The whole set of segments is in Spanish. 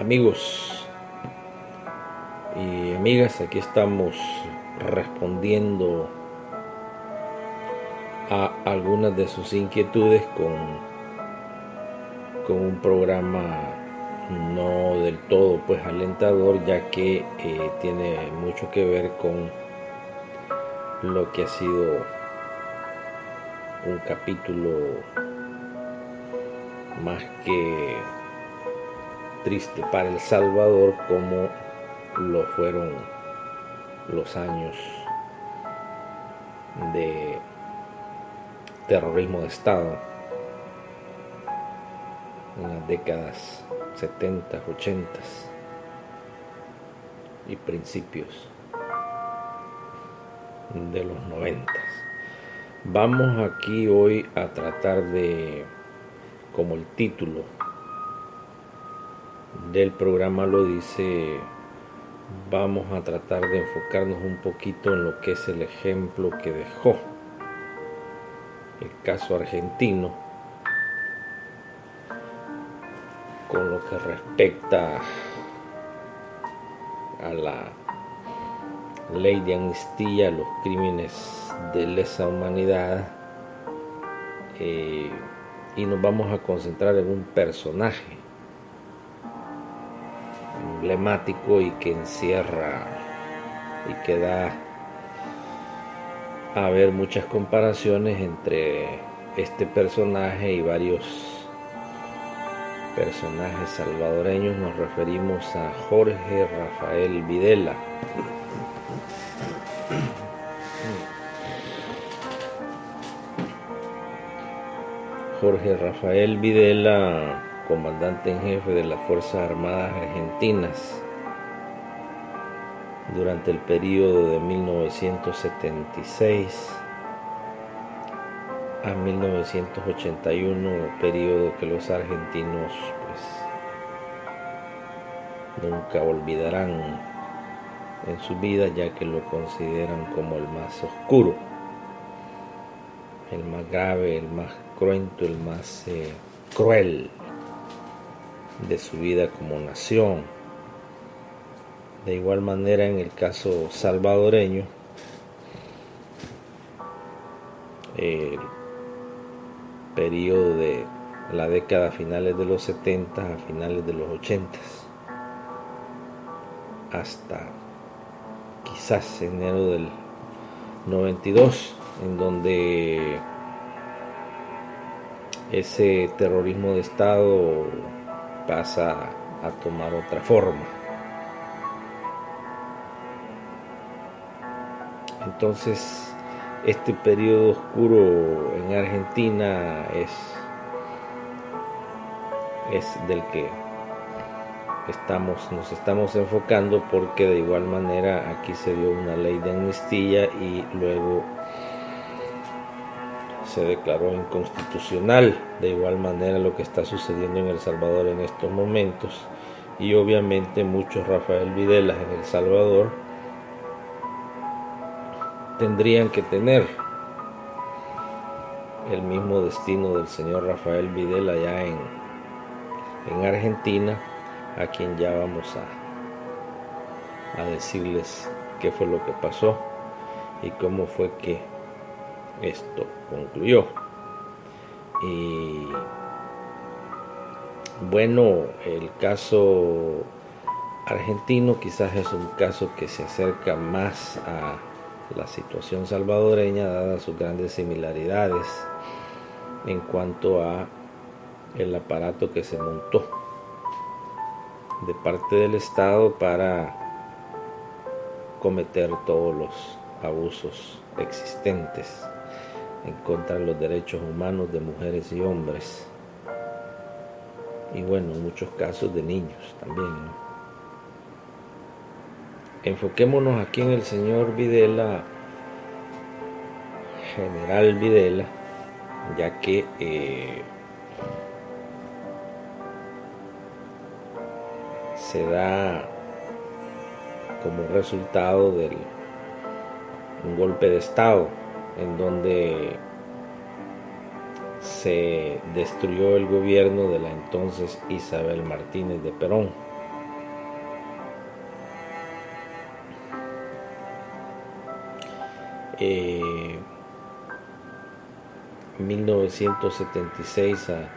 Amigos y amigas, aquí estamos respondiendo a algunas de sus inquietudes con un programa no del todo pues alentador, ya que tiene mucho que ver con lo que ha sido un capítulo más que triste para El Salvador, como lo fueron los años de terrorismo de Estado en las décadas 70, 80 y principios de los 90. Vamos aquí hoy a tratar de, como el título del programa lo dice, vamos a tratar de enfocarnos un poquito en lo que es el ejemplo que dejó el caso argentino con lo que respecta a la ley de amnistía a los crímenes de lesa humanidad, y nos vamos a concentrar en un personaje emblemático y que encierra y que da a ver muchas comparaciones entre este personaje y varios personajes salvadoreños. Nos referimos a Jorge Rafael Videla. Jorge Rafael Videla, comandante en jefe de las Fuerzas Armadas Argentinas durante el periodo de 1976 a 1981, periodo que los argentinos pues nunca olvidarán en su vida, ya que lo consideran como el más oscuro, el más grave, el más cruento, el más cruel de su vida como nación. De igual manera, en el caso salvadoreño, el periodo de la década finales de los 70 a finales de los 80 hasta quizás enero del 92, en donde ese terrorismo de Estado pasa a tomar otra forma. Entonces, este periodo oscuro en Argentina es del que nos estamos enfocando, porque de igual manera aquí se dio una ley de amnistía y luego se declaró inconstitucional. De igual manera lo que está sucediendo en El Salvador en estos momentos, y obviamente muchos Rafael Videlas en El Salvador tendrían que tener el mismo destino del señor Rafael Videla allá en Argentina, a quien ya vamos a decirles qué fue lo que pasó y cómo fue que esto concluyó. Y bueno, el caso argentino quizás es un caso que se acerca más a la situación salvadoreña, dadas sus grandes similaridades en cuanto a el aparato que se montó de parte del Estado para cometer todos los abusos existentes en contra de los derechos humanos de mujeres y hombres, y bueno, en muchos casos de niños también, ¿no? Enfoquémonos aquí en el señor Videla, general Videla, ya que se da como resultado de un golpe de Estado en donde se destruyó el gobierno de la entonces Isabel Martínez de Perón. Eh, 1976 a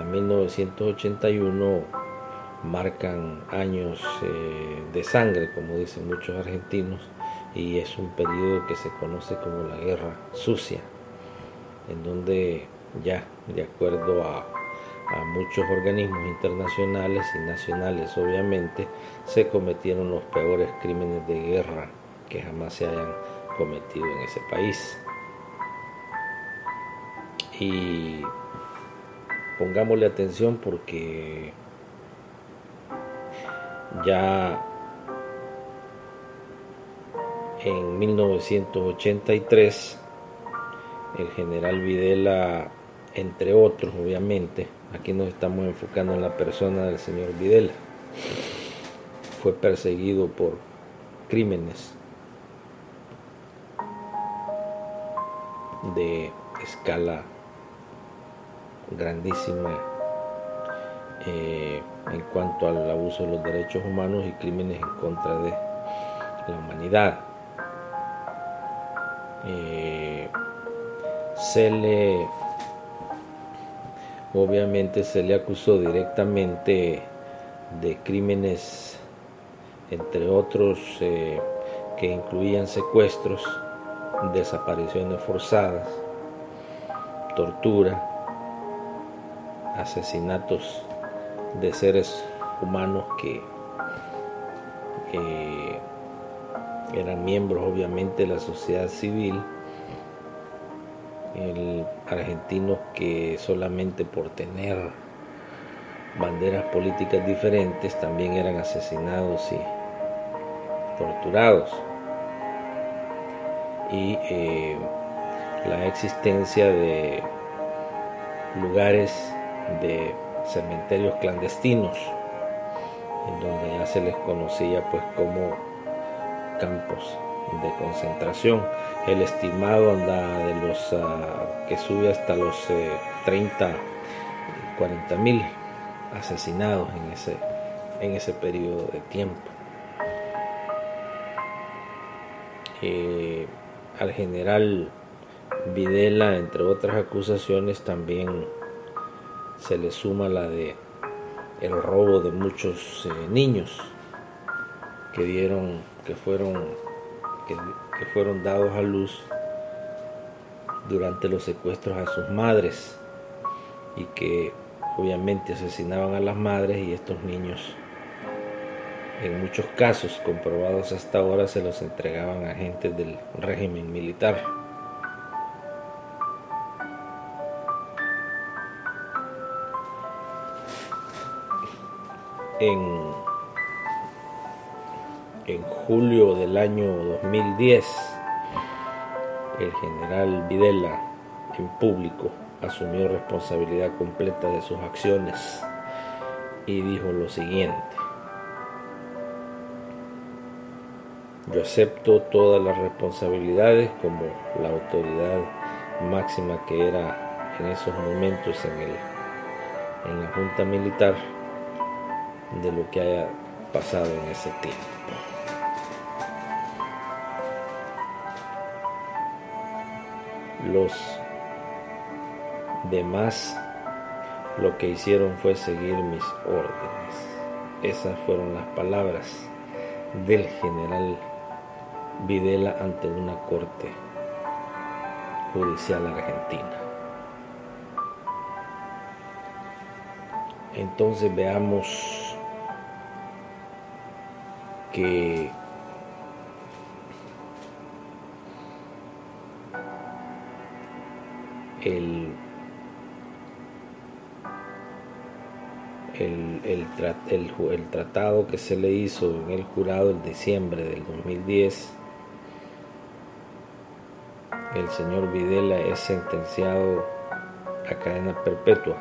1981 marcan años de sangre, como dicen muchos argentinos, y es un periodo que se conoce como la Guerra Sucia, en donde ya, de acuerdo a muchos organismos internacionales y nacionales, obviamente, se cometieron los peores crímenes de guerra que jamás se hayan cometido en ese país. Y pongámosle atención porque ya en 1983 el general Videla, entre otros, obviamente, aquí nos estamos enfocando en la persona del señor Videla, fue perseguido por crímenes de escala grandísima en cuanto al abuso de los derechos humanos y crímenes en contra de la humanidad. Obviamente se le acusó directamente de crímenes, entre otros, que incluían secuestros, desapariciones forzadas, tortura, asesinatos de seres humanos que eran miembros obviamente de la sociedad civil, argentinos que solamente por tener banderas políticas diferentes también eran asesinados y torturados, y la existencia de lugares de cementerios clandestinos en donde ya se les conocía pues como campos de concentración. El estimado anda de los que sube hasta los 30, 40 mil asesinados en ese periodo de tiempo. Al general Videla, entre otras acusaciones, también se le suma la de el robo de muchos niños que fueron dados a luz durante los secuestros a sus madres, y que obviamente asesinaban a las madres, y estos niños, en muchos casos comprobados hasta ahora, se los entregaban a agentes del régimen militar. En julio del año 2010, el general Videla en público asumió responsabilidad completa de sus acciones y dijo lo siguiente: yo acepto todas las responsabilidades como la autoridad máxima que era en esos momentos en la Junta Militar, de lo que haya pasado en ese tiempo. Los demás lo que hicieron fue seguir mis órdenes. Esas fueron las palabras del general Videla ante una corte judicial argentina. Entonces veamos que el tratado que se le hizo en el jurado en diciembre del 2010, el señor Videla es sentenciado a cadena perpetua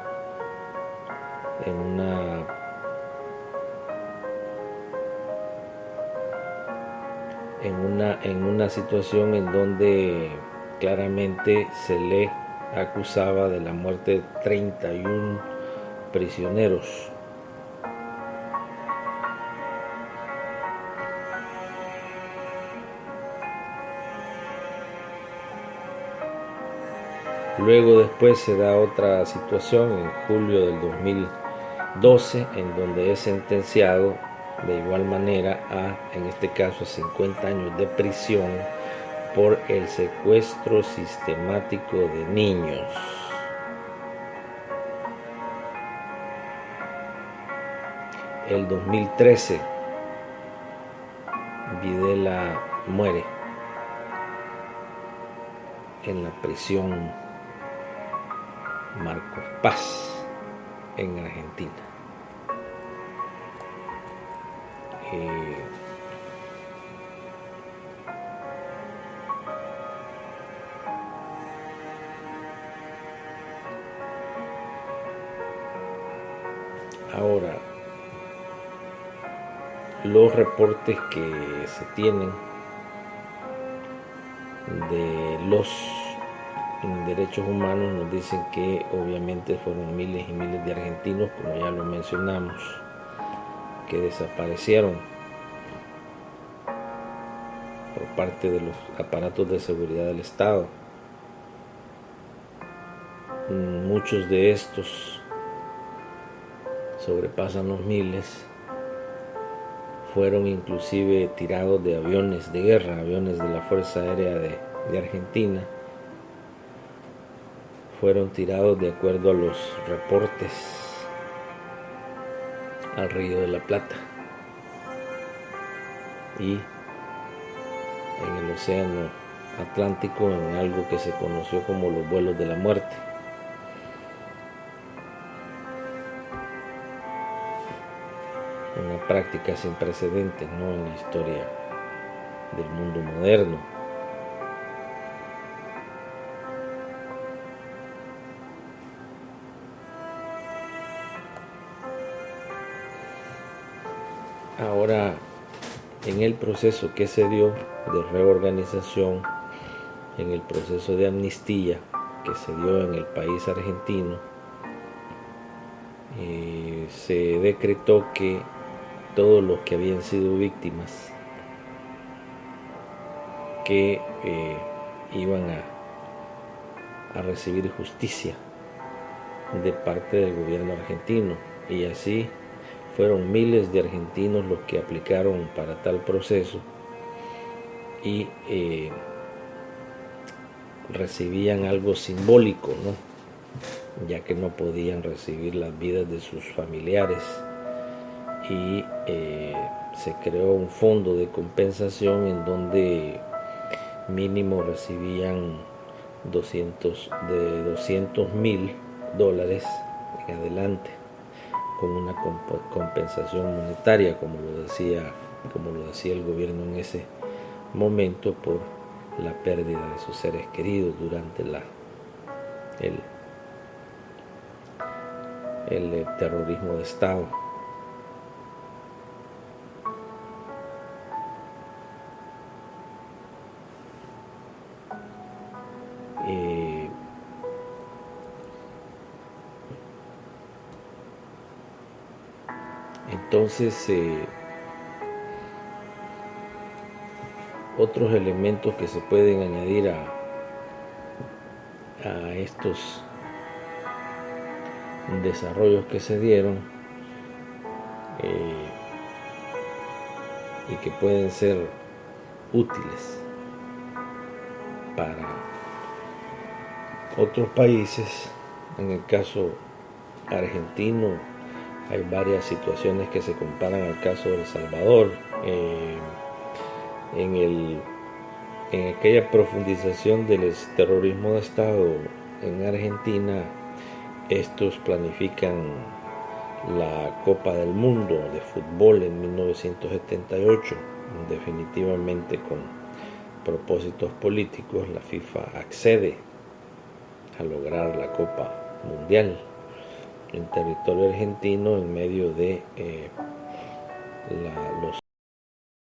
en una situación en donde claramente se le acusaba de la muerte de 31 prisioneros. Luego después se da otra situación en julio del 2012 en donde es sentenciado de igual manera en este caso, 50 años de prisión por el secuestro sistemático de niños. El 2013, Videla muere en la prisión Marcos Paz en Argentina. Ahora, los reportes que se tienen de los derechos humanos nos dicen que obviamente fueron miles y miles de argentinos, como ya lo mencionamos, que desaparecieron por parte de los aparatos de seguridad del Estado. Muchos de estos sobrepasan los miles. Fueron inclusive tirados de aviones de guerra, aviones de la Fuerza Aérea de Argentina. Fueron tirados de acuerdo a los reportes al Río de la Plata y en el Océano Atlántico en algo que se conoció como los vuelos de la muerte. Una práctica sin precedentes, ¿no?, en la historia del mundo moderno. Ahora, en el proceso que se dio de reorganización, en el proceso de amnistía que se dio en el país argentino, se decretó que todos los que habían sido víctimas que iban a recibir justicia de parte del gobierno argentino, y así fueron miles de argentinos los que aplicaron para tal proceso y recibían algo simbólico, ¿no?, ya que no podían recibir las vidas de sus familiares, y se creó un fondo de compensación en donde mínimo recibían de $200,000 en adelante, con una compensación monetaria, como lo decía el gobierno en ese momento, por la pérdida de sus seres queridos durante el terrorismo de Estado. Entonces, otros elementos que se pueden añadir a estos desarrollos que se dieron y que pueden ser útiles para otros países. En el caso argentino hay varias situaciones que se comparan al caso de El Salvador. En aquella profundización del terrorismo de Estado en Argentina, estos planifican la Copa del Mundo de fútbol en 1978, definitivamente con propósitos políticos. La FIFA accede a lograr la Copa Mundial en territorio argentino en medio de los